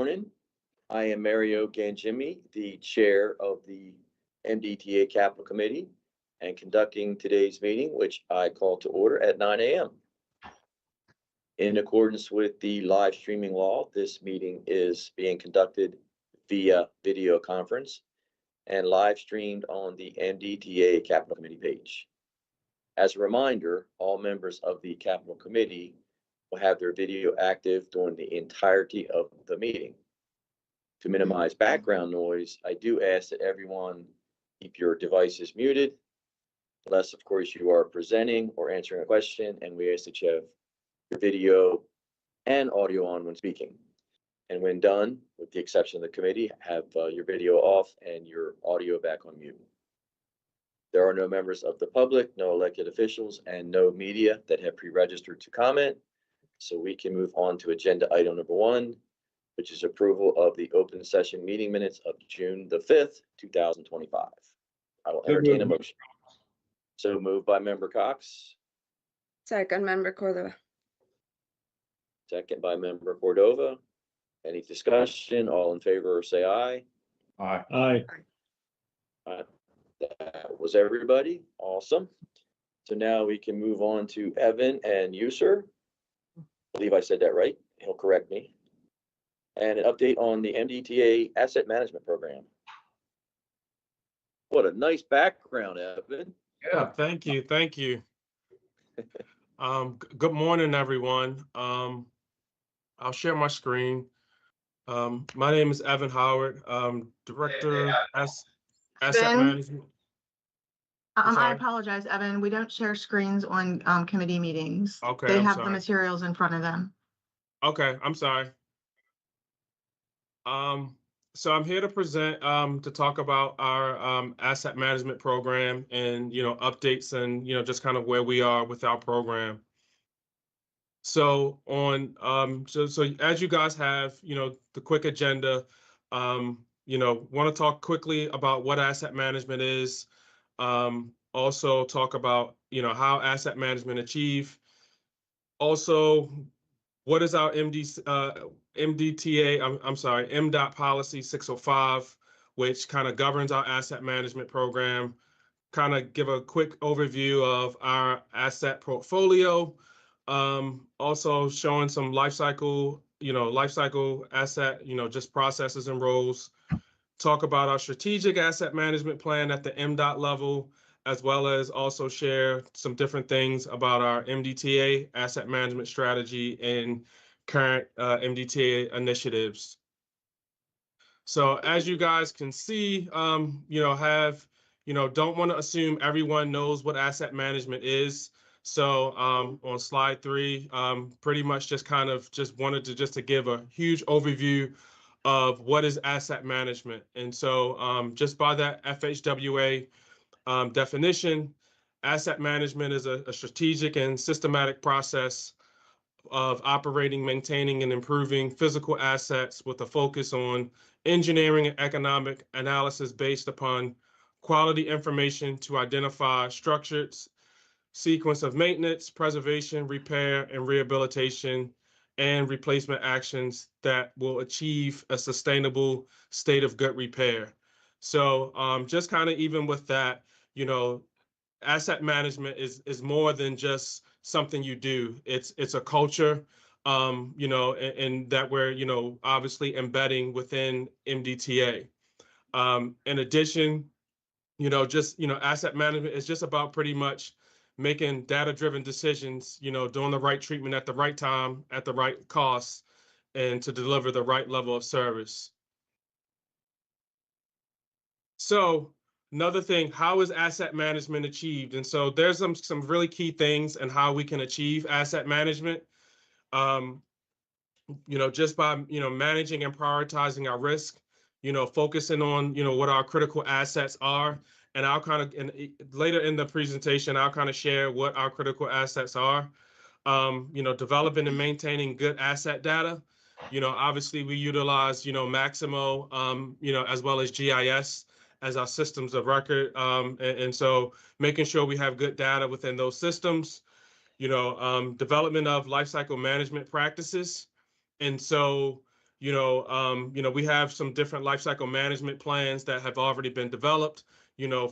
morning. I am Mario Gangimi, the chair of the MDTA Capital Committee, and conducting today's meeting, which I call to order at 9 a.m. In accordance with the live streaming law, this meeting is being conducted via video conference and live streamed on the MDTA Capital Committee page. As a reminder, all members of the Capital Committee will have their video active during the entirety of the meeting. To minimize background noise, I do ask that everyone keep your devices muted, unless, of course, you are presenting or answering a question, and we ask that you have your video and audio on when speaking. And when done, with the exception of the committee, have your video off and your audio back on mute. There are no members of the public, no elected officials, and no media that have pre-registered to comment. So we can move on to agenda item number 1, which is approval of the open session meeting minutes of June the 5th, 2025. I will entertain a motion. So moved by Member Cox. Second, Member Cordova. Second by Member Cordova. Any discussion? All in favor, say aye. Aye. Aye. That was everybody. Awesome. So now we can move on to Evan and you, sir. I believe I said that right. He'll correct me. And an update on the MDTA Asset Management Program. What a nice background, Evan. Yeah, thank you. Thank you. Good morning, everyone. I'll share my screen. My name is Evan Howard, Director Asset Management. I apologize, Evan. We don't share screens on committee meetings. Okay, they I'm have sorry. The materials in front of them. Okay, I'm sorry. So I'm here to present to talk about our asset management program and updates and just kind of where we are with our program. So on so as you guys have the quick agenda, want to talk quickly about what asset management is. Also talk about how asset management achieve. Also, what is our MDOT Policy 605, which kind of governs our asset management program. Kind of give a quick overview of our asset portfolio. Also showing some life cycle asset, just processes and roles. Talk about our strategic asset management plan at the MDOT level, as well as also share some different things about our MDTA asset management strategy and current MDTA initiatives. So as you guys can see, don't want to assume everyone knows what asset management is. So on slide 3, pretty much just wanted to give a huge overview of what is asset management. And so just by that FHWA definition, asset management is a strategic and systematic process of operating, maintaining, and improving physical assets with a focus on engineering and economic analysis based upon quality information to identify structured sequence of maintenance, preservation, repair, and rehabilitation, and replacement actions that will achieve a sustainable state of good repair. So just kind of even with that, asset management is more than just something you do. It's a culture, and that we're, obviously embedding within MDTA. In addition, asset management is just about pretty much making data-driven decisions, doing the right treatment at the right time, at the right cost, and to deliver the right level of service. So another thing, how is asset management achieved? And so there's some really key things and how we can achieve asset management. Just by, managing and prioritizing our risk, focusing on, what our critical assets are. And I'll later in the presentation, I'll kind of share what our critical assets are. Developing and maintaining good asset data. Obviously we utilize, Maximo, as well as GIS as our systems of record. And so making sure we have good data within those systems, development of lifecycle management practices. And so, We have some different life cycle management plans that have already been developed,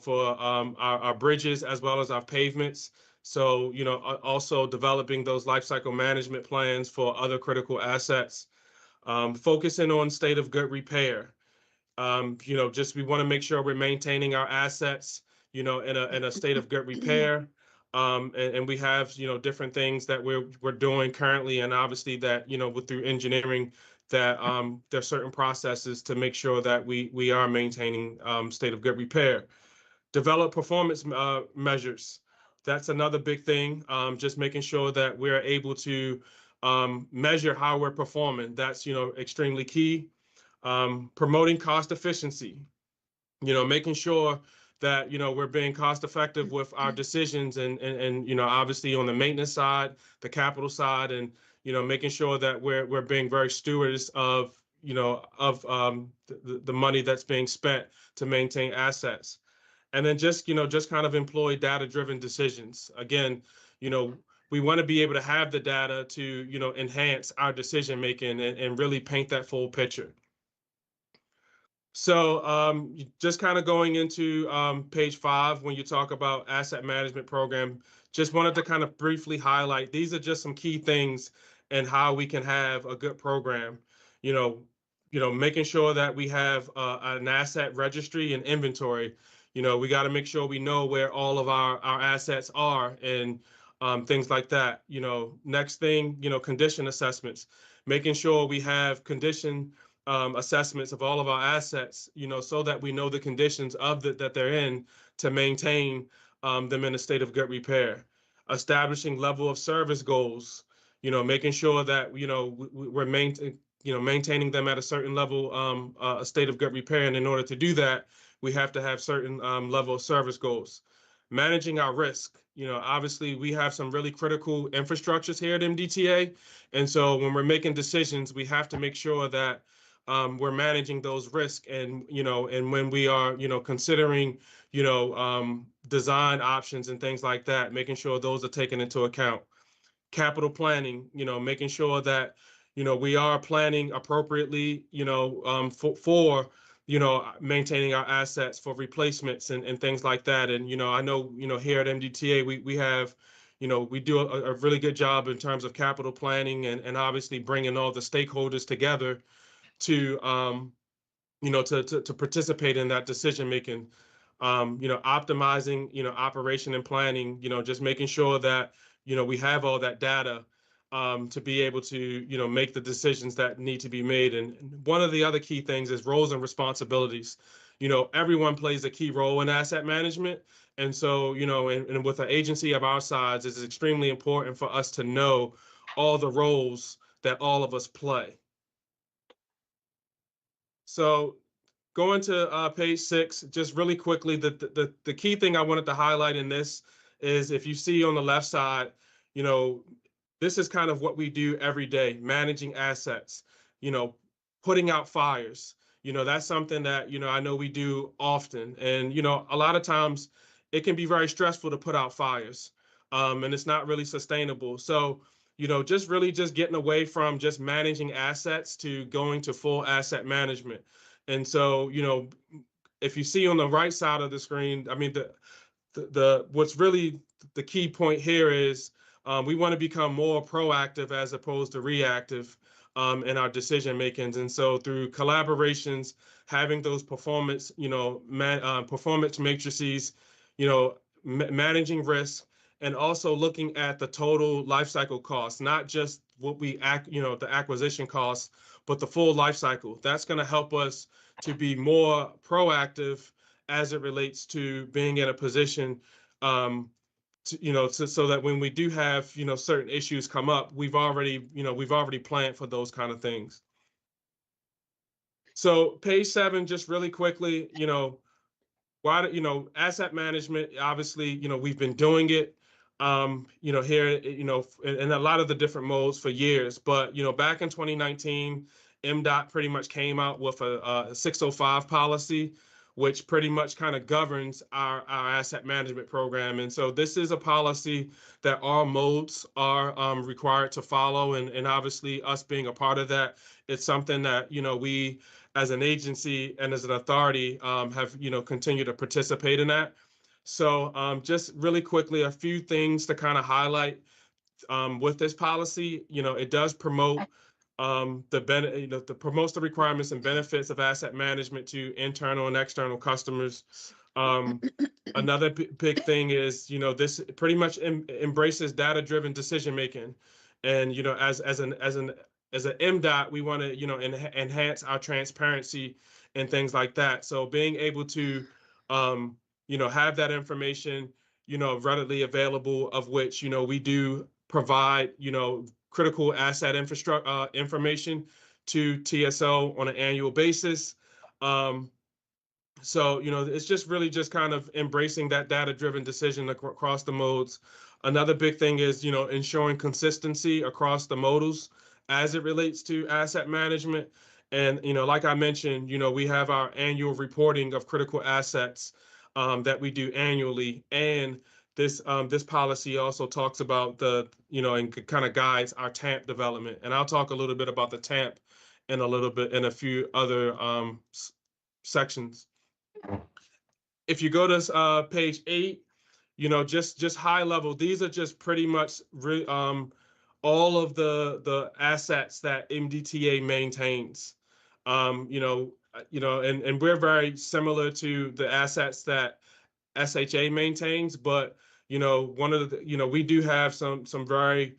for our bridges as well as our pavements. So, also developing those life cycle management plans for other critical assets, focusing on state of good repair. Just we want to make sure we're maintaining our assets, in a state of good repair. And we have, different things that we're doing currently, and obviously that, through engineering, that there are certain processes to make sure that we are maintaining state of good repair. Develop performance measures. That's another big thing. Just making sure that we're able to measure how we're performing. That's, extremely key. Promoting cost efficiency, making sure that, we're being cost effective with our decisions and obviously on the maintenance side, the capital side, and, making sure that we're being very stewards of, the money that's being spent to maintain assets. And then just kind of employ data-driven decisions. Again, we want to be able to have the data to, enhance our decision making and really paint that full picture. So just kind of going into page 5, when you talk about asset management program, just wanted to kind of briefly highlight, these are just some key things and how we can have a good program. Making sure that we have an asset registry and inventory. We got to make sure we know where all of our assets are and things like that. Next thing, condition assessments, making sure we have condition assessments of all of our assets, so that we know the conditions of that they're in to maintain them in a state of good repair. Establishing level of service goals, making sure that, we're maintaining them at a certain level, a state of good repair. And in order to do that, we have to have certain level of service goals. Managing our risk. Obviously we have some really critical infrastructures here at MDTA. And so when we're making decisions, we have to make sure that we're managing those risks, and and when we are considering design options and things like that, making sure those are taken into account. Capital planning, making sure that we are planning appropriately, for maintaining our assets, for replacements and things like that. And I know here at MDTA we have we do a really good job in terms of capital planning and obviously bringing all the stakeholders together to to participate in that decision making, optimizing operation and planning, just making sure that we have all that data to be able to make the decisions that need to be made. And one of the other key things is roles and responsibilities. Everyone plays a key role in asset management, and so and with an agency of our size, it's extremely important for us to know all the roles that all of us play. So going to page 6, just really quickly, the key thing I wanted to highlight in this is, if you see on the left side, this is kind of what we do every day: managing assets, putting out fires. That's something that, I know we do often. And, a lot of times it can be very stressful to put out fires, and it's not really sustainable. So, just really just getting away from just managing assets to going to full asset management. And so, if you see on the right side of the screen, I mean, what's really the key point here is we want to become more proactive as opposed to reactive in our decision makings. And so through collaborations, having those performance, performance matrices, managing risk, and also looking at the total life cycle cost, not just what we the acquisition costs, but the full life cycle. That's going to help us to be more proactive as it relates to being in a position so that when we do have certain issues come up, we've already planned for those kind of things. So page 7, just really quickly, why asset management, obviously we've been doing it here in a lot of the different modes for years. But back in 2019, MDOT pretty much came out with a 605 policy, which pretty much kind of governs our asset management program. And so this is a policy that all modes are required to follow. And obviously us being a part of that, it's something that, we as an agency and as an authority have, continued to participate in that. So just really quickly, a few things to kind of highlight with this policy. It does promote promotes the requirements and benefits of asset management to internal and external customers. Another big thing is, this pretty much embraces data-driven decision making, and as an MDOT, we want to enhance our transparency and things like that. So being able to have that information readily available, of which we do provide critical asset infrastructure information to TSO on an annual basis. So, it's just really just kind of embracing that data-driven decision across the modes. Another big thing is, ensuring consistency across the modals as it relates to asset management. And, like I mentioned, we have our annual reporting of critical assets that we do annually. And this policy also talks about and kind of guides our TAMP development. And I'll talk a little bit about the TAMP in a few other sections. If you go to page 8, just high level, these are just pretty much all of the assets that MDTA maintains. And we're very similar to the assets that SHA maintains, but one of the we do have some very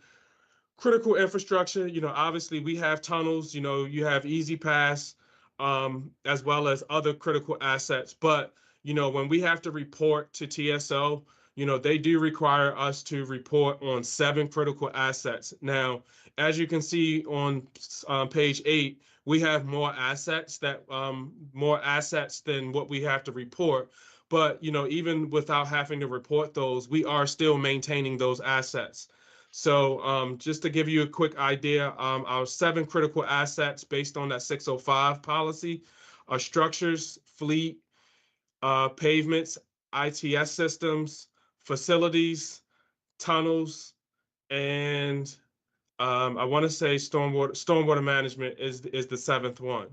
critical infrastructure. Obviously we have tunnels. You have Easy Pass, as well as other critical assets. But when we have to report to TSO, they do require us to report on 7 critical assets. Now, as you can see on page 8, we have more assets than what we have to report. But even without having to report those, we are still maintaining those assets. So just to give you a quick idea, our 7 critical assets based on that 605 policy are structures, fleet, pavements, ITS systems, facilities, tunnels, and I want to say stormwater management is the 7th one.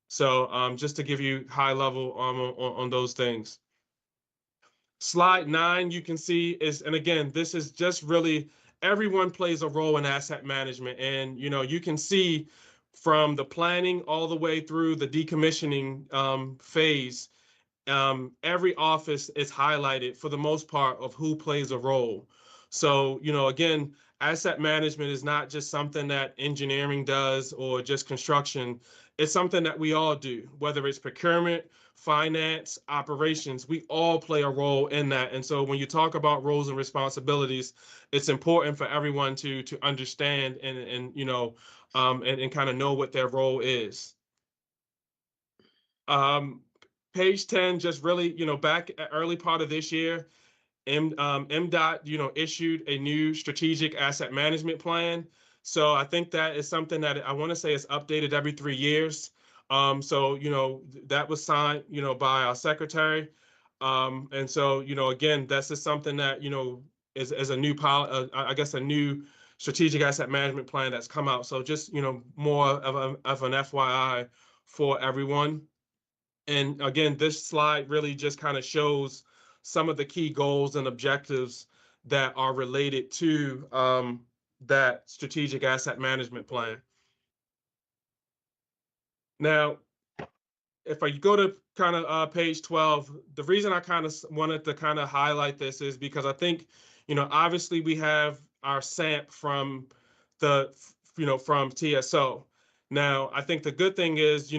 So just to give you high level on those things. Slide 9, you can see and again, this is just really, everyone plays a role in asset management. And, you can see from the planning all the way through the decommissioning phase, every office is highlighted for the most part of who plays a role. So, again, asset management is not just something that engineering does or just construction. It's something that we all do, whether it's procurement, finance, operations, we all play a role in that. And so when you talk about roles and responsibilities, it's important for everyone to understand and kind of know what their role is. Page 10, just really, back at early part of this year, MDOT, issued a new strategic asset management plan. So I think that is something that I want to say is updated every 3 years. So, that was signed, by our secretary. And so, again, that's just something that, is a new a new strategic asset management plan that's come out. So just, more of an FYI for everyone. And again, this slide really just kind of shows some of the key goals and objectives that are related to that strategic asset management plan. Now, if I go to kind of page 12, the reason I kind of wanted to kind of highlight this is because I think, obviously we have our SAMP from from TSO. Now, I think the good thing is,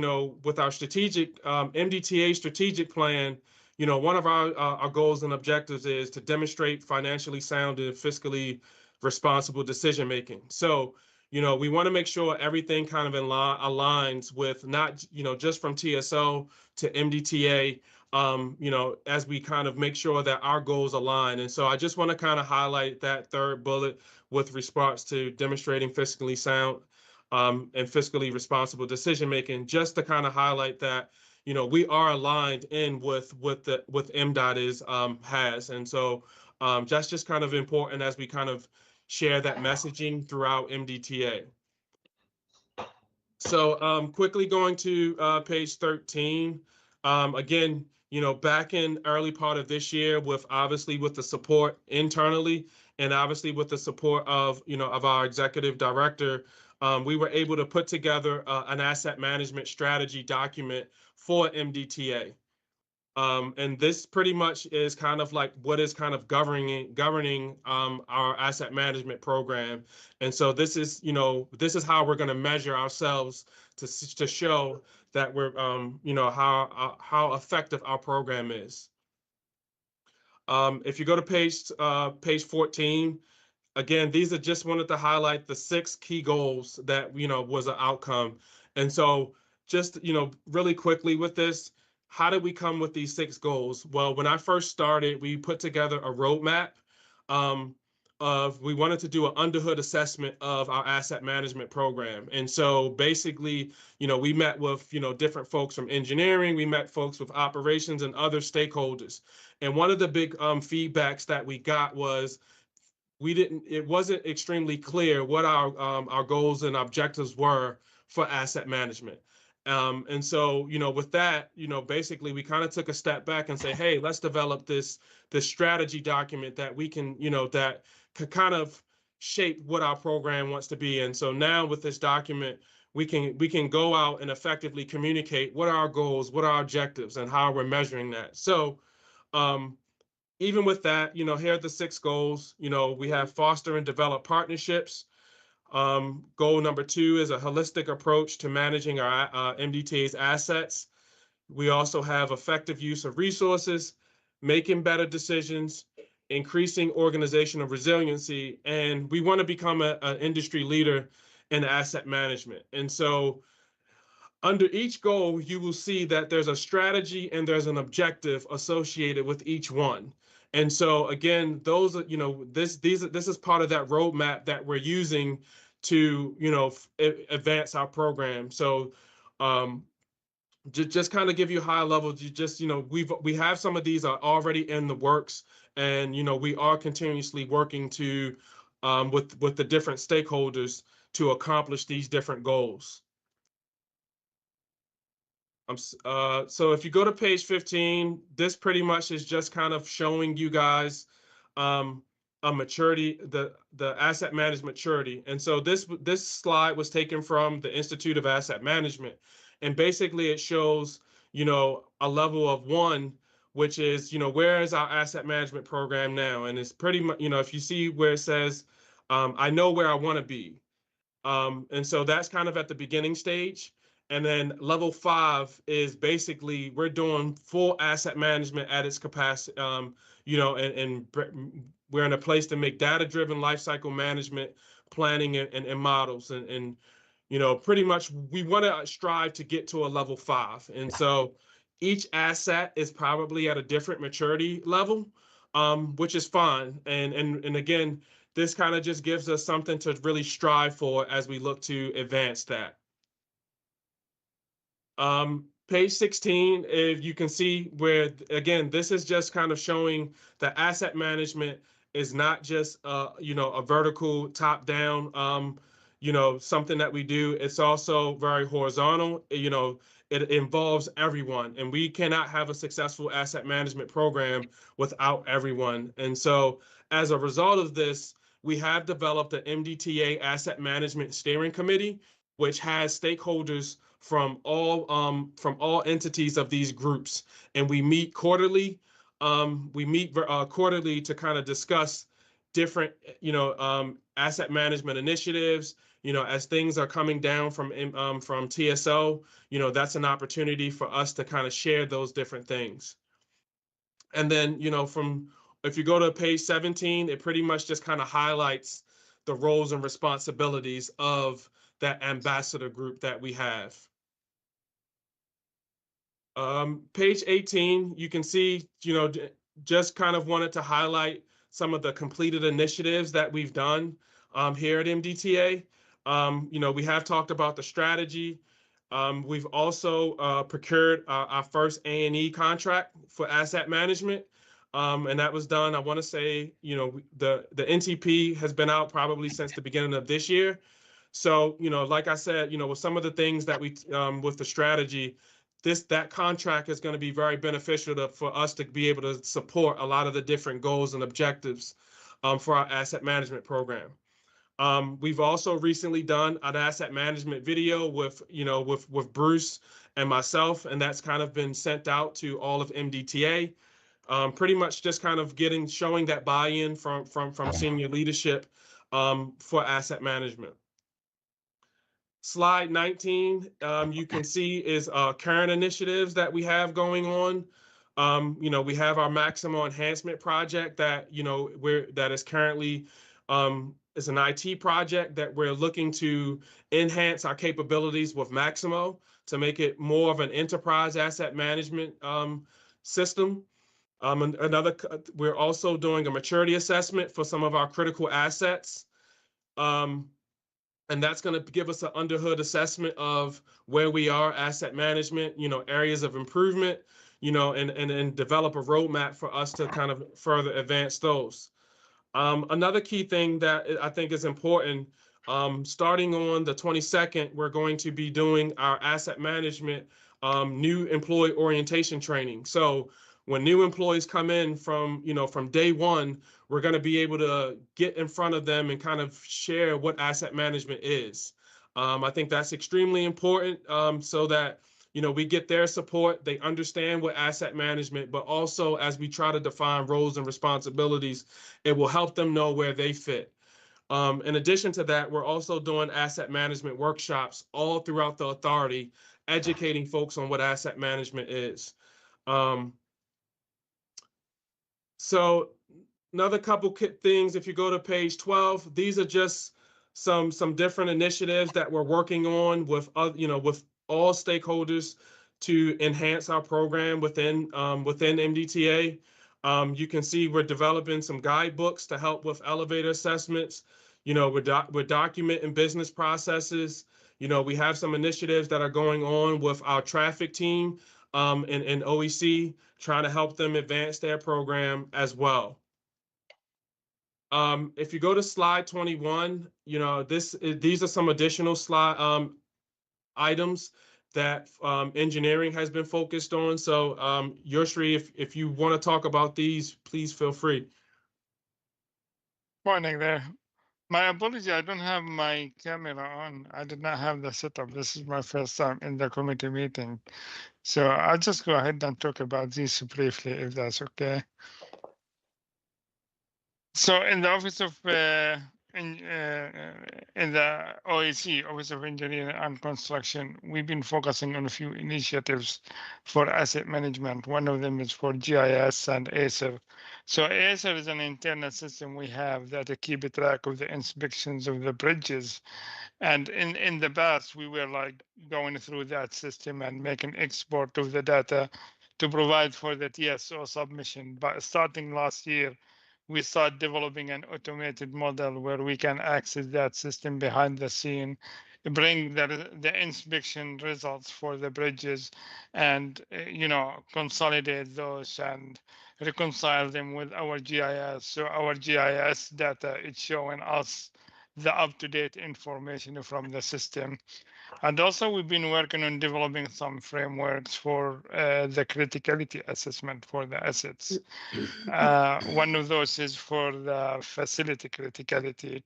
with our strategic MDTA strategic plan, one of our goals and objectives is to demonstrate financially sound and fiscally responsible decision making. So, we want to make sure everything kind of aligns with not, just from TSO to MDTA, as we kind of make sure that our goals align. And so I just want to kind of highlight that 3rd bullet with response to demonstrating fiscally sound and fiscally responsible decision making, just to kind of highlight that, we are aligned in with MDOT has. And so that's just kind of important as we kind of share that messaging throughout MDTA. So quickly going to page 13, again, back in early part of this year, obviously with the support internally and obviously with the support of our executive director, we were able to put together an asset management strategy document for MDTA. And this pretty much is kind of like what is kind of governing our asset management program. And so this is how we're going to measure ourselves to show that we're how effective our program is. If you go to page 14, again, these are just wanted to highlight the 6 key goals that was an outcome. And so just really quickly with this, how did we come with these 6 goals? Well, when I first started, we put together a roadmap we wanted to do an under-hood assessment of our asset management program. And so basically, we met with, different folks from engineering, we met folks with operations and other stakeholders. And one of the big feedbacks that we got was it wasn't extremely clear what our goals and objectives were for asset management. And so, with that, basically we kind of took a step back and say, hey, let's develop this strategy document that we can, that could kind of shape what our program wants to be. And so now with this document, we can go out and effectively communicate what are our goals, what are our objectives, and how we're measuring that. So even with that, here are the 6 goals. We have foster and develop partnerships. Goal number 2 is a holistic approach to managing our MDTA's assets. We also have effective use of resources, making better decisions, increasing organizational resiliency, and we want to become an industry leader in asset management. And so under each goal, you will see that there's a strategy and there's an objective associated with each one. And so again, those are, this is part of that roadmap that we're using to, advance our program. So just kind of give you high level, we have some of these are already in the works, and we are continuously working to with the different stakeholders to accomplish these different goals. So if you go to page 15, this pretty much is just kind of showing you guys a maturity, the asset management maturity. And so this slide was taken from the Institute of Asset Management. And basically it shows, a level of 1, which is, where is our asset management program now? And it's pretty much, if you see where it says, I know where I want to be. And so that's kind of at the beginning stage. And then level 5 is basically we're doing full asset management at its capacity, and we're in a place to make data-driven lifecycle management planning and models. And pretty much we want to strive to get to a level 5. And so each asset is probably at a different maturity level, which is fine. And again, this kind of just gives us something to really strive for as we look to advance that. Page 16, if you can see where, again, this is just kind of showing that asset management is not just, a vertical top down, something that we do. It's also very horizontal. It involves everyone, and we cannot have a successful asset management program without everyone. And so as a result of this, we have developed the MDTA Asset Management Steering Committee, which has stakeholders from all entities of these groups, and we meet quarterly. Quarterly to kind of discuss different, asset management initiatives. As things are coming down from TSO, that's an opportunity for us to kind of share those different things. And then, if you go to page 17, it pretty much just kind of highlights the roles and responsibilities of that ambassador group that we have. Page 18, you can see, just kind of wanted to highlight some of the completed initiatives that we've done here at MDTA. We have talked about the strategy. We've also procured our first A&E contract for asset management. And that was done, I want to say, the NTP has been out probably since the beginning of this year. So, like I said, with some of the things that we, with the strategy, that contract is going to be very beneficial for us to be able to support a lot of the different goals and objectives for our asset management program. We've also recently done an asset management video with Bruce and myself, and that's kind of been sent out to all of MDTA. Pretty much just kind of showing that buy-in from senior leadership for asset management. Slide 19, you can see is current initiatives that we have going on. We have our Maximo enhancement project that that is currently is an IT project that we're looking to enhance our capabilities with Maximo to make it more of an enterprise asset management system. We're also doing a maturity assessment for some of our critical assets. And that's going to give us an under-hood assessment of where we are, asset management, areas of improvement, and develop a roadmap for us to kind of further advance those. Another key thing that I think is important, starting on the 22nd, we're going to be doing our asset management new employee orientation training. So when new employees come in from day one, we're going to be able to get in front of them and kind of share what asset management is. I think that's extremely important so that, we get their support, they understand what asset management, but also as we try to define roles and responsibilities, it will help them know where they fit. In addition to that, we're also doing asset management workshops all throughout the authority, educating folks on what asset management is. So another couple things, if you go to page 12, these are just some different initiatives that we're working on with all stakeholders to enhance our program within MDTA. You can see we're developing some guidebooks to help with elevator assessments. We're documenting business processes. We have some initiatives that are going on with our traffic team and OEC, trying to help them advance their program as well. If you go to slide 21, these are some additional slide items that engineering has been focused on. So Yoshri, if you want to talk about these, please feel free. Morning there. My apology, I don't have my camera on. I did not have the setup. This is my first time in the committee meeting. So I'll just go ahead and talk about these briefly, if that's okay. So in the Office of in the OEC, Office of Engineering and Construction, we've been focusing on a few initiatives for asset management. One of them is for GIS and ACER. So ACER is an internal system we have that keep track of the inspections of the bridges. And in the past, we were like going through that system and making export of the data to provide for the TSO submission. But starting last year, we start developing an automated model where we can access that system behind the scene, bring the inspection results for the bridges, and consolidate those and reconcile them with our GIS. So our GIS data is showing us the up-to-date information from the system. And also, we've been working on developing some frameworks for the criticality assessment for the assets. One of those is for the facility criticality.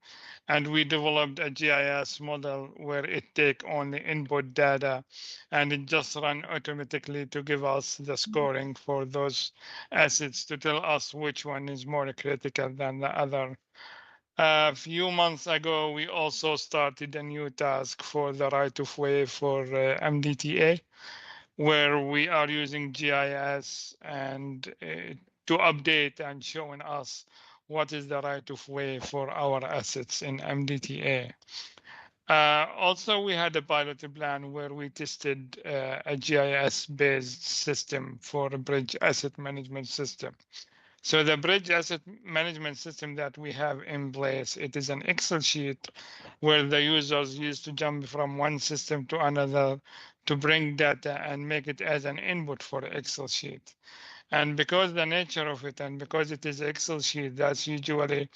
And we developed a GIS model where it takes on the input data and it just runs automatically to give us the scoring for those assets to tell us which one is more critical than the other. A few months ago, we also started a new task for the right of way for MDTA, where we are using GIS and to update and showing us what is the right of way for our assets in MDTA. Also, we had a pilot plan where we tested a GIS-based system for a bridge asset management system. So the bridge asset management system that we have in place, it is an Excel sheet where the users used to jump from one system to another to bring data and make it as an input for Excel sheet. And because the nature of it, and because it is Excel sheet, that's usually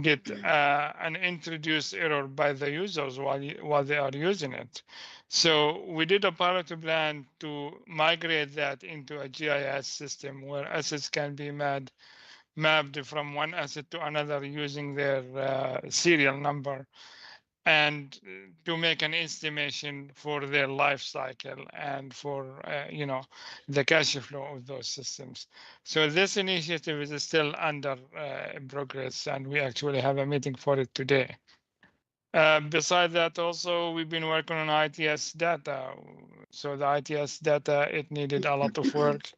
get an introduced error by the users while they are using it. So we did a pilot plan to migrate that into a GIS system where assets can be mapped from one asset to another using their serial number, and to make an estimation for their life cycle and for the cash flow of those systems. So this initiative is still under progress, and we actually have a meeting for it today. Besides that, also we've been working on ITS data. So the ITS data, it needed a lot of work.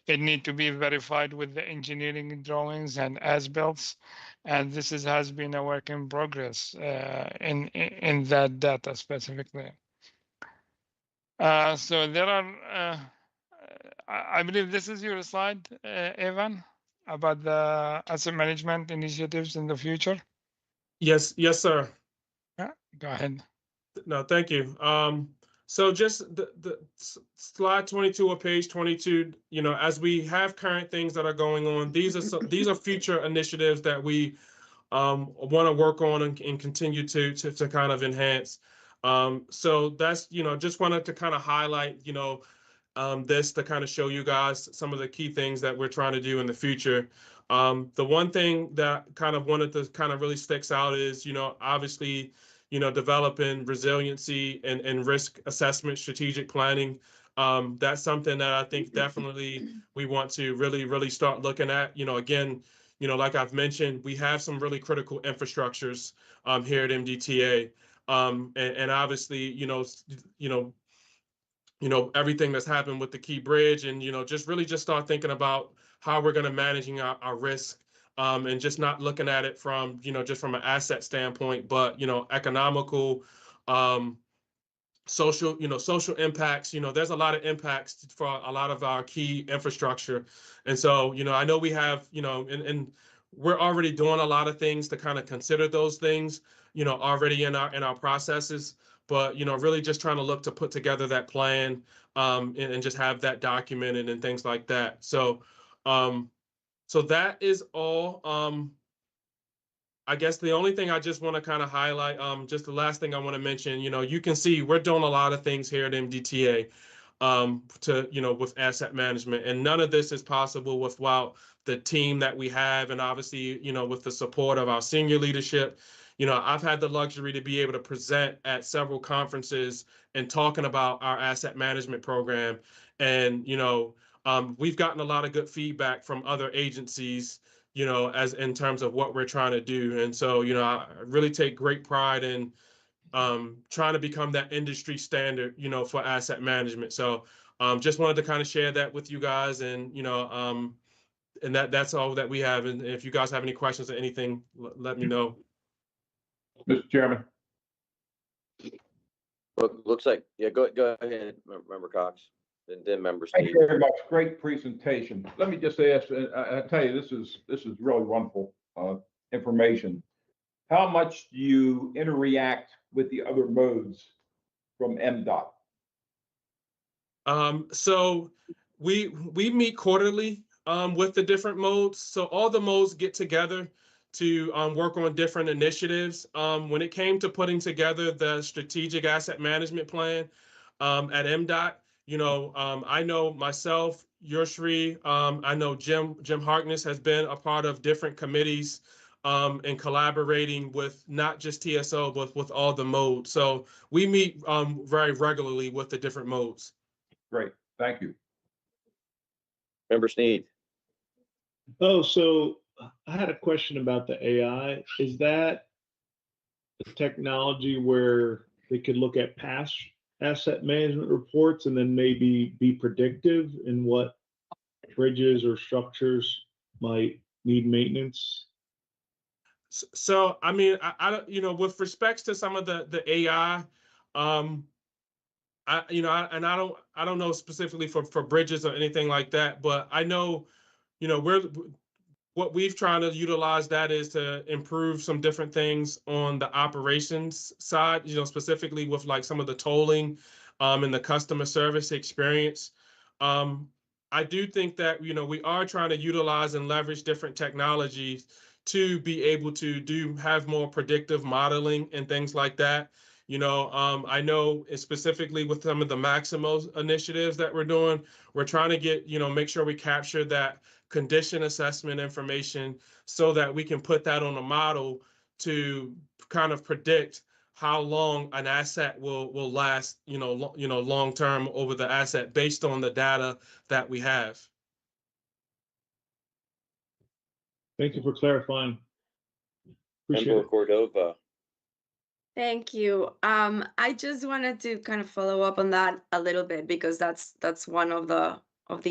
It need to be verified with the engineering drawings and as-built, and this has been a work in progress in that data specifically. So there are, I believe this is your slide, Evan, about the asset management initiatives in the future. Yes, sir. Yeah, go ahead. No, thank you. So just the slide 22 or page 22, as we have current things that are going on, these are future initiatives that we want to work on and continue to kind of enhance. So that's, just wanted to kind of highlight, this to kind of show you guys some of the key things that we're trying to do in the future. The one thing that kind of wanted to kind of really sticks out is, obviously, developing resiliency and risk assessment, strategic planning. That's something that I think definitely we want to really start looking at. Again, like I've mentioned, we have some really critical infrastructures here at MDTA, and obviously, everything that's happened with the Key Bridge, and just start thinking about how we're going to managing our risk. And just not looking at it from, just from an asset standpoint, but, economical, social impacts. There's a lot of impacts for a lot of our key infrastructure. And so, I know we have, and we're already doing a lot of things to kind of consider those things, already in our processes. But, really just trying to look to put together that plan, and just have that documented and things like that. So, so that is all. I guess the only thing I just want to kind of highlight, just the last thing I want to mention, you can see we're doing a lot of things here at MDTA, with asset management, and none of this is possible without the team that we have, and obviously, with the support of our senior leadership. I've had the luxury to be able to present at several conferences and talking about our asset management program, and we've gotten a lot of good feedback from other agencies, as in terms of what we're trying to do. And so, I really take great pride in trying to become that industry standard, for asset management. So just wanted to kind of share that with you guys, and, and that's all that we have. And if you guys have any questions or anything, let me know. Mr. Chairman. Looks like, yeah, go ahead, Member Cox, and then Member Steve. Thank you very much. Great presentation. Let me just ask, I tell you, this is really wonderful information. How much do you interact with the other modes from MDOT? So we meet quarterly with the different modes. So all the modes get together to work on different initiatives. When it came to putting together the strategic asset management plan at MDOT, I know myself, Yoshri, I know Jim Harkness has been a part of different committees and collaborating with not just TSO, but with all the modes. So we meet very regularly with the different modes. Great, thank you. Member Sneed. Oh, so I had a question about the AI. Is that a technology where they could look at past asset management reports and then maybe be predictive in what bridges or structures might need maintenance? So, I mean, I don't, with respects to some of the AI, I don't know specifically for bridges or anything like that, but I know, what we've tried to utilize that is to improve some different things on the operations side, specifically with like some of the tolling and the customer service experience. I do think that, we are trying to utilize and leverage different technologies to be able to have more predictive modeling and things like that. I know specifically with some of the Maximo initiatives that we're doing, we're trying to get, make sure we capture that condition assessment information so that we can put that on a model to kind of predict how long an asset will last, long term over the asset based on the data that we have. Thank you for clarifying. Appreciate Member it. Cordova. Thank you. I just wanted to kind of follow up on that a little bit because that's one of the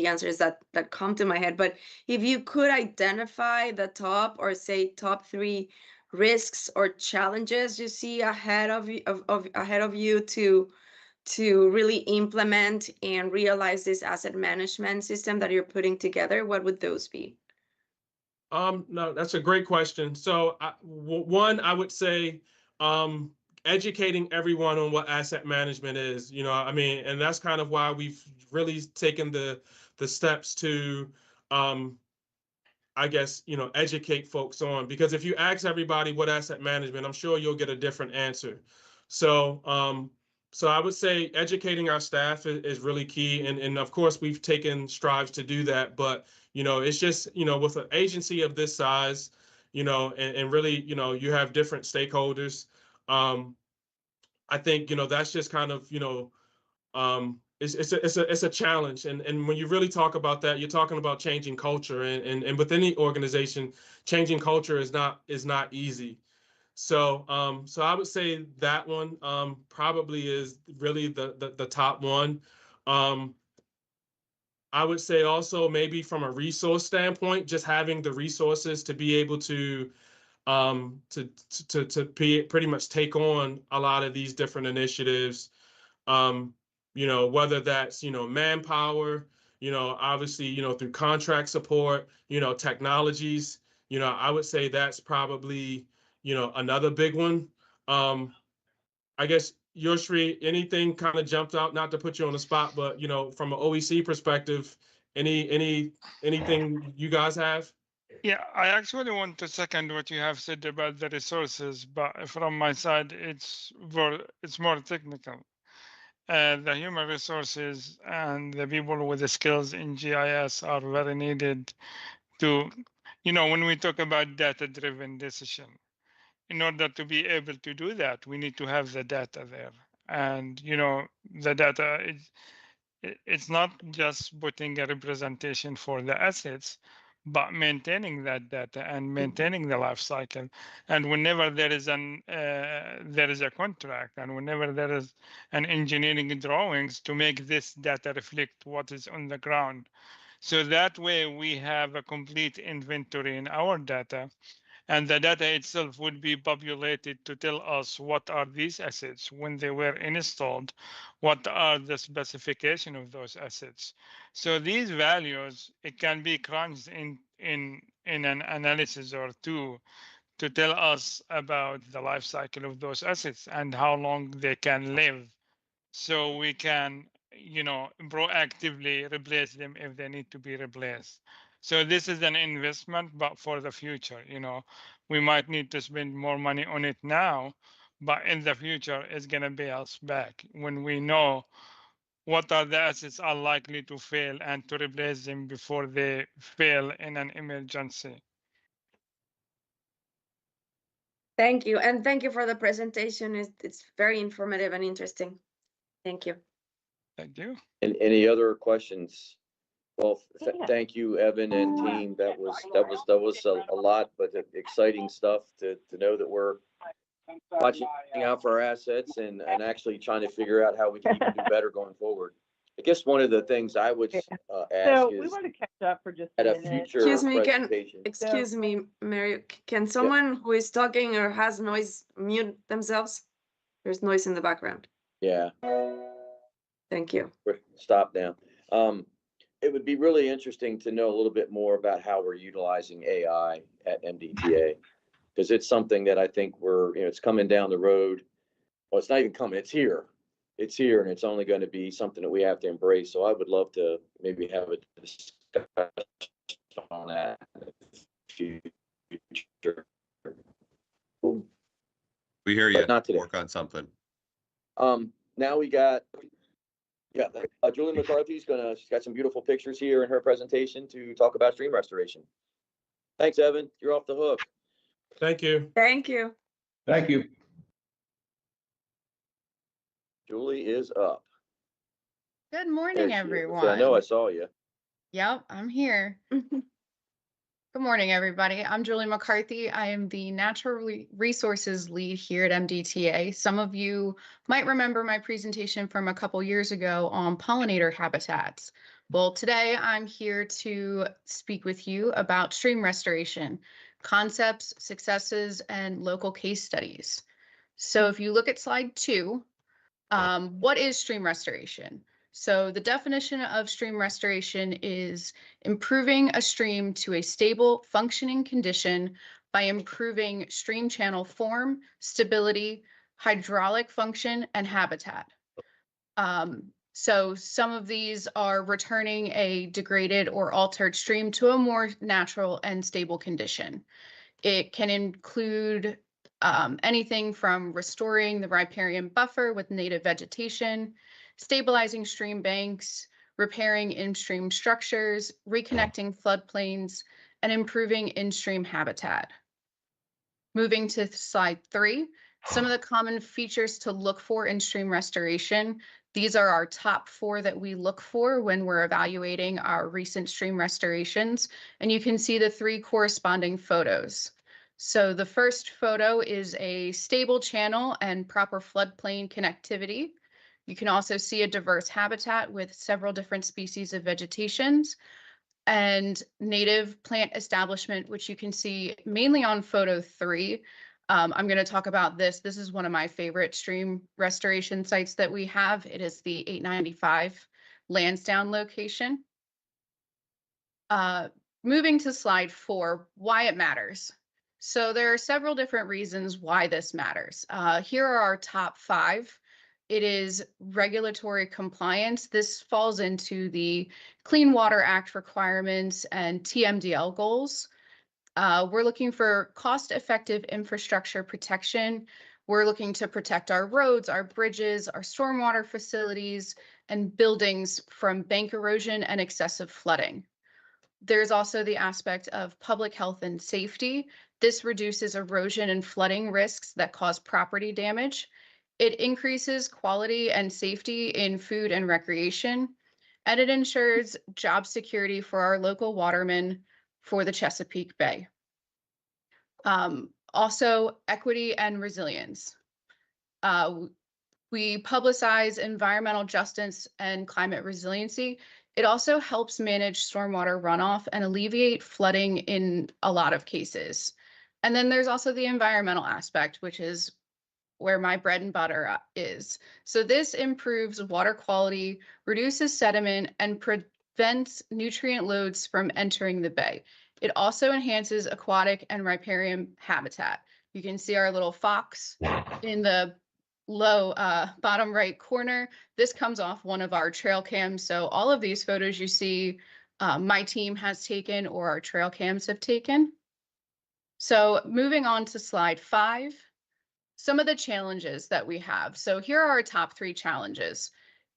answers that come to my head. But if you could identify the top or say top 3 risks or challenges you see ahead of you to really implement and realize this asset management system that you're putting together, what would those be? No, that's a great question. So one, I would say educating everyone on what asset management is, and that's kind of why we've really taken the steps to, I guess, educate folks on, because if you ask everybody what asset management, I'm sure you'll get a different answer. So, so I would say educating our staff is really key. And of course, we've taken strides to do that. But, it's just, with an agency of this size, and really, you have different stakeholders. I think, that's just kind of, it's a challenge. And when you really talk about that, you're talking about changing culture. And with any organization, changing culture is not easy. So so I would say that one probably is really the top one. I would say also maybe from a resource standpoint, just having the resources to be able to pretty much take on a lot of these different initiatives. Whether that's, manpower, obviously, through contract support, technologies, I would say that's probably, another big one. I guess, Yoshri, anything kind of jumped out, not to put you on the spot, but, from an OEC perspective, anything you guys have? Yeah, I actually want to second what you have said about the resources, but from my side, it's more technical. The human resources and the people with the skills in GIS are very needed to, when we talk about data-driven decision, in order to be able to do that, we need to have the data there. And, the data it's not just putting a representation for the assets, but maintaining that data and maintaining the life cycle. And whenever there is a contract, and whenever there is an engineering drawings, to make this data reflect what is on the ground. So that way we have a complete inventory in our data, and the data itself would be populated to tell us what are these assets when they were installed, what are the specification of those assets. So these values, it can be crunched in an analysis or two to tell us about the life cycle of those assets and how long they can live, so we can, proactively replace them if they need to be replaced. So this is an investment, but for the future, we might need to spend more money on it now, but in the future, it's going to pay us back when we know what are the assets are likely to fail and to replace them before they fail in an emergency. Thank you. And thank you for the presentation. It's very informative and interesting. Thank you. Thank you. And any other questions? Well, thank you, Evan and team. That was a lot, but exciting stuff to know that we're watching out for our assets and actually trying to figure out how we can even do better going forward. I guess one of the things I would ask So we is want to catch up for just at a a minute. future Excuse me, presentation. excuse me, Mary, can someone who is talking or has noise mute themselves? There's noise in the background. Yeah. Thank you. Stop now. It would be really interesting to know a little bit more about how we're utilizing AI at MDTA, because it's something that I think it's coming down the road. Well, it's not even coming, it's here. it's here and it's only going to be something that we have to embrace. So I would love to maybe have a discussion on that in the future. We hear you. But not today. Work on something. Now we got, Julie McCarthy's she's got some beautiful pictures here in her presentation to talk about stream restoration. Thanks, Evan. You're off the hook. Thank you. Thank you. Thank you. Julie is up. Good There morning, she is. everyone. I know I saw you. Yep, I'm here. Good morning, everybody. I'm Julie McCarthy. I am the Natural Resources Lead here at MDTA. Some of you might remember my presentation from a couple years ago on pollinator habitats. Well, today I'm here to speak with you about stream restoration, concepts, successes, and local case studies. So if you look at slide 2, what is stream restoration? So the definition of stream restoration is improving a stream to a stable, functioning condition by improving stream channel form, stability, hydraulic function, and habitat. So some of these are returning a degraded or altered stream to a more natural and stable condition. It can include anything from restoring the riparian buffer with native vegetation, stabilizing stream banks, repairing in-stream structures, reconnecting floodplains, and improving in-stream habitat. Moving to slide 3, some of the common features to look for in stream restoration. These are our top 4 that we look for when we're evaluating our recent stream restorations, and you can see the 3 corresponding photos. So the first photo is a stable channel and proper floodplain connectivity. You can also see a diverse habitat with several different species of vegetations and native plant establishment, which you can see mainly on photo 3. I'm going to talk about this. This is one of my favorite stream restoration sites that we have. It is the 895 Lansdowne location. Moving to slide 4, why it matters. So there are several different reasons why this matters. Here are our top 5. It is regulatory compliance. This falls into the Clean Water Act requirements and TMDL goals. We're looking for cost-effective infrastructure protection. We're looking to protect our roads, our bridges, our stormwater facilities, and buildings from bank erosion and excessive flooding. There's also the aspect of public health and safety. This reduces erosion and flooding risks that cause property damage. It increases quality and safety in food and recreation, and it ensures job security for our local watermen for the Chesapeake Bay. Also, equity and resilience. We publicize environmental justice and climate resiliency. It also helps manage stormwater runoff and alleviate flooding in a lot of cases. And then there's also the environmental aspect, which is where my bread and butter is. So this improves water quality, reduces sediment, and prevents nutrient loads from entering the bay. It also enhances aquatic and riparian habitat. You can see our little fox in the low bottom right corner. This comes off one of our trail cams. So all of these photos you see my team has taken or our trail cams have taken. So moving on to slide 5. Some of the challenges that we have. So here are our top 3 challenges.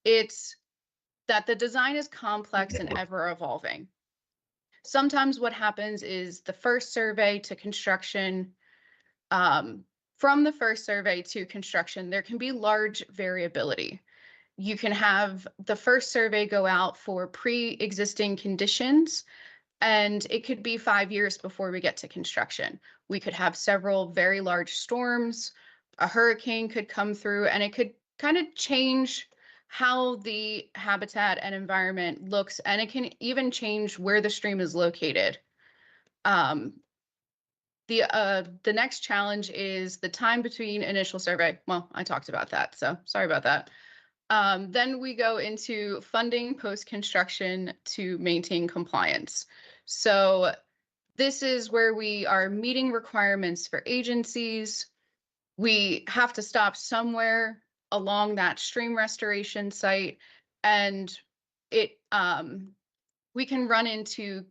It's that the design is complex and ever evolving. Sometimes what happens is the first survey to construction, from the first survey to construction, there can be large variability. You can have the first survey go out for pre-existing conditions, and it could be 5 years before we get to construction. We could have several very large storms, a hurricane could come through, and it could kind of change how the habitat and environment looks, and it can even change where the stream is located. The next challenge is the time between initial survey. Well, I talked about that, so sorry about that. Then we go into funding post-construction to maintain compliance. So this is where we are meeting requirements for agencies. We have to stop somewhere. along that stream restoration site, and it we can run into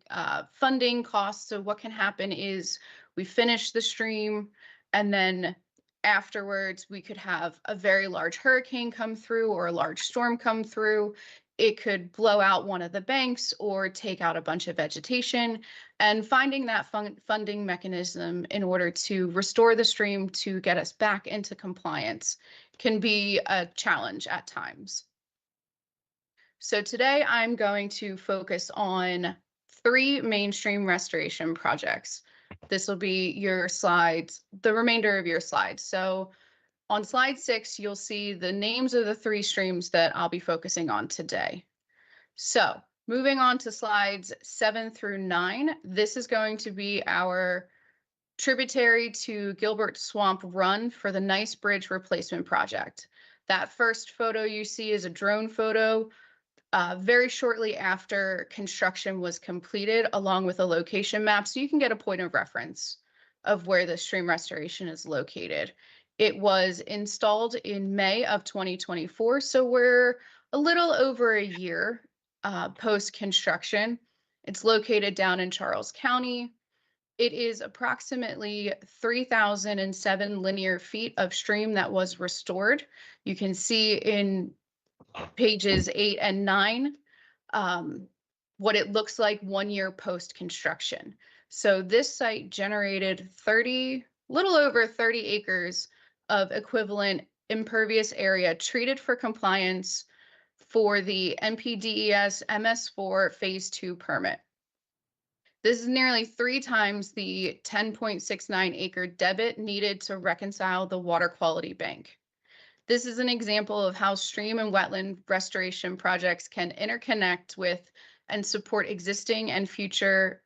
funding costs. So what can happen is we finish the stream, and then afterwards we could have a very large hurricane come through or a large storm come through. It could blow out one of the banks or take out a bunch of vegetation, and finding that funding mechanism in order to restore the stream to get us back into compliance can be a challenge at times. So today I'm going to focus on 3 mainstream restoration projects. This will be your slides, the remainder of your slides. So on slide 6, you'll see the names of the 3 streams that I'll be focusing on today. So moving on to slides 7 through 9, this is going to be our tributary to Gilbert Swamp Run for the Nice Bridge Replacement Project. That first photo you see is a drone photo very shortly after construction was completed, along with a location map, so you can get a point of reference of where the stream restoration is located. It was installed in May of 2024, so we're a little over a year post-construction. It's located down in Charles County. It is approximately 3,007 linear feet of stream that was restored. You can see in pages 8 and 9 what it looks like 1 year post-construction. So this site generated little over 30 acres of equivalent impervious area treated for compliance for the NPDES MS4 Phase 2 permit. This is nearly 3 times the 10.69 acre debit needed to reconcile the water quality bank. This is an example of how stream and wetland restoration projects can interconnect with and support existing and future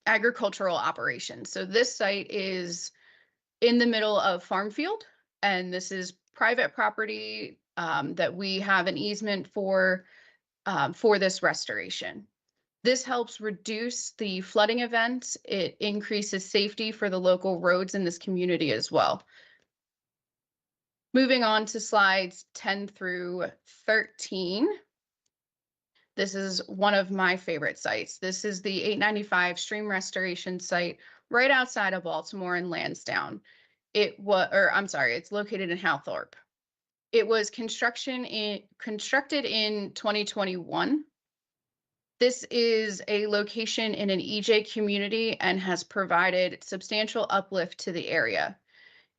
agricultural operations. So this site is in the middle of farm field, and this is private property that we have an easement for this restoration. This helps reduce the flooding events. It increases safety for the local roads in this community as well. Moving on to slides 10 through 13. This is one of my favorite sites. This is the 895 stream restoration site right outside of Baltimore in Lansdowne. It's located in Howthorpe. It was constructed in 2021. This is a location in an EJ community and has provided substantial uplift to the area.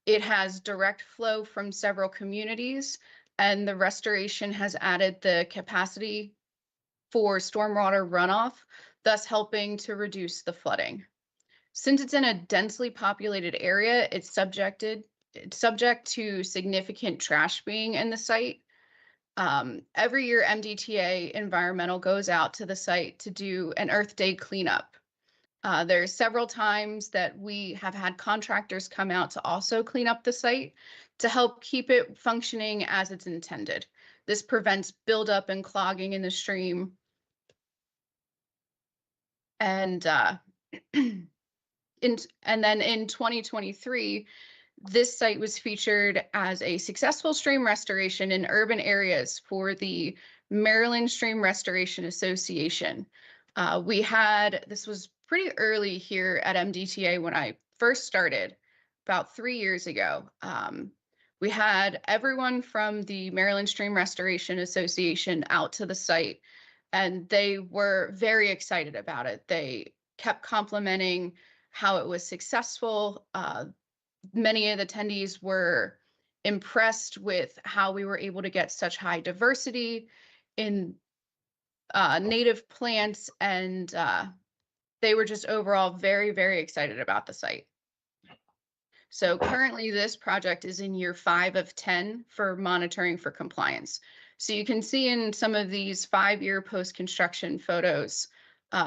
It has direct flow from several communities, and the restoration has added the capacity for stormwater runoff, thus helping to reduce the flooding. Since it's in a densely populated area, it's subject to significant trash being in the site. Every year, MDTA Environmental goes out to the site to do an Earth Day cleanup. There's several times that we have had contractors come out to also clean up the site to help keep it functioning as it's intended. This prevents buildup and clogging in the stream. And then in 2023, this site was featured as a successful stream restoration in urban areas for the Maryland Stream Restoration Association. This was pretty early here at MDTA when I first started about 3 years ago. We had everyone from the Maryland Stream Restoration Association out to the site, and they were very excited about it. They kept complimenting how it was successful. Many of the attendees were impressed with how we were able to get such high diversity in native plants, and they were just overall very, very excited about the site. So currently this project is in year 5 of 10 for monitoring for compliance. So you can see in some of these 5-year post-construction photos,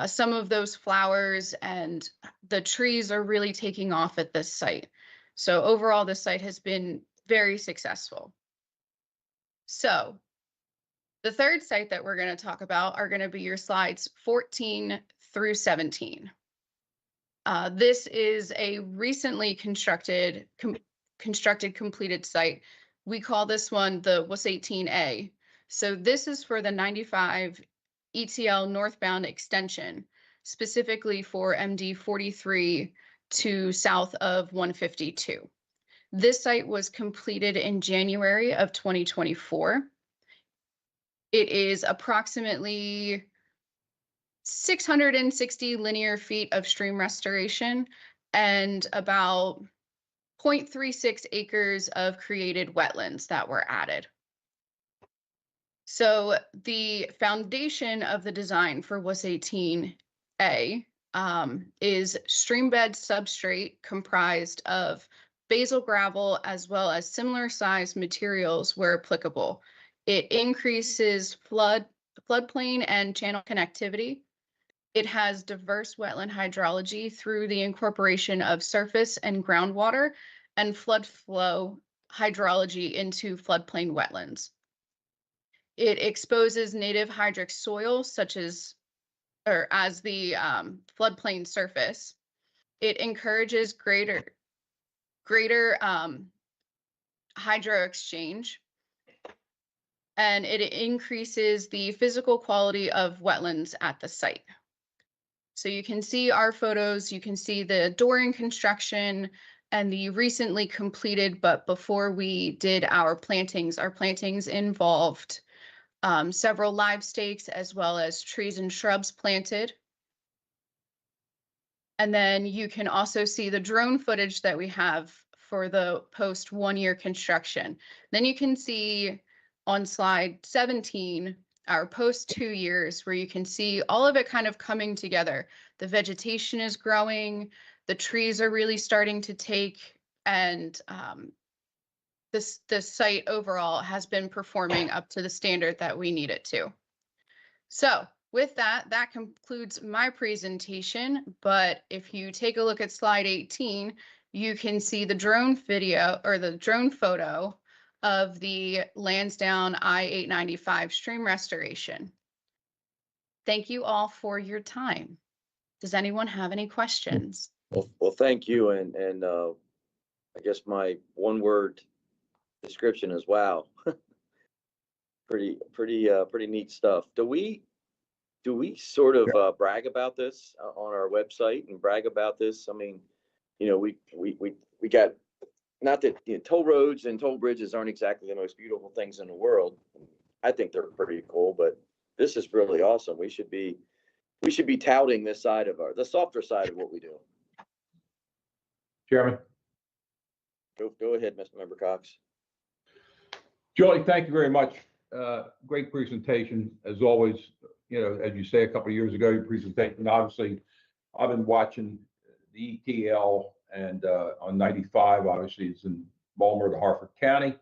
some of those flowers and the trees are really taking off at this site. So overall, this site has been very successful. So the third site that we're going to talk about are going to be your slides 14 through 17. This is a recently completed site We call this one the WUS 18A. So this is for the 95 ETL northbound extension, specifically for MD 43 to south of 152. This site was completed in January of 2024. It is approximately 660 linear feet of stream restoration and about 0.36 acres of created wetlands that were added. So the foundation of the design for WUS 18A is streambed substrate comprised of basal gravel as well as similar sized materials where applicable. It increases floodplain and channel connectivity. It has diverse wetland hydrology through the incorporation of surface and groundwater and flood flow hydrology into floodplain wetlands. It exposes native hydric soil such as the floodplain surface. It encourages greater hydro exchange, and it increases the physical quality of wetlands at the site. So you can see our photos, you can see the during construction and the recently completed, but before we did our plantings involved several live stakes as well as trees and shrubs planted. And then you can also see the drone footage that we have for the post 1 year construction. Then you can see on slide 17, our post 2 years, where you can see all of it kind of coming together. The vegetation is growing, the trees are really starting to take, and the site overall has been performing up to the standard that we need it to. So with that, that concludes my presentation. But if you take a look at slide 18, you can see the drone video or the drone photo of the Lansdowne I-895 stream restoration. Thank you all for your time. Does anyone have any questions? Well, thank you. And I guess my one word description is wow. pretty neat stuff. Do we sort of brag about this on our website and brag about this? I mean, you know, we got, not that, you know, toll roads and toll bridges aren't exactly the most beautiful things in the world. I think they're pretty cool, but this is really awesome. We should be touting this side of the softer side of what we do. Chairman. Go ahead, Mr. Member Cox. Julie, thank you very much. Great presentation, as always. You know, as you say, a couple of years ago, your presentation, obviously, I've been watching the ETL and on 95, obviously, it's in Baltimore to Harford County.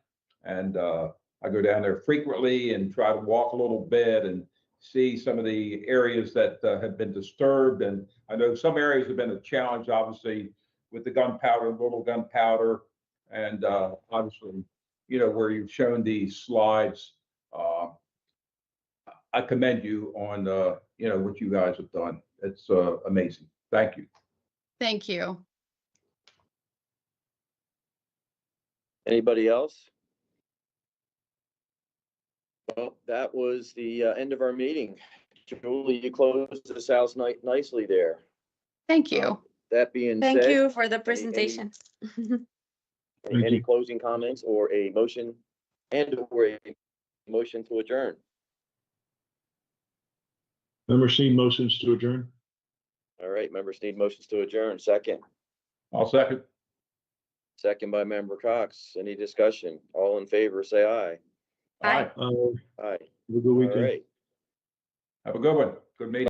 And I go down there frequently and try to walk a little bit and see some of the areas that have been disturbed. And I know some areas have been a challenge, obviously, with the gunpowder, little gunpowder, and obviously, you know, where you've shown these slides. I commend you on, you know, what you guys have done. It's amazing. Thank you. Thank you. Anybody else? Well, that was the end of our meeting. Julie, you closed this out nicely there. Thank you. That being said. Thank you for the presentation. Any closing comments or a motion or a motion to adjourn? Members need motions to adjourn. All right, members need motions to adjourn. Second. I'll second. Second by Member Cox. Any discussion? All in favor, say aye. Aye. Aye. Have a good All weekend. right. Have a good one. Good meeting.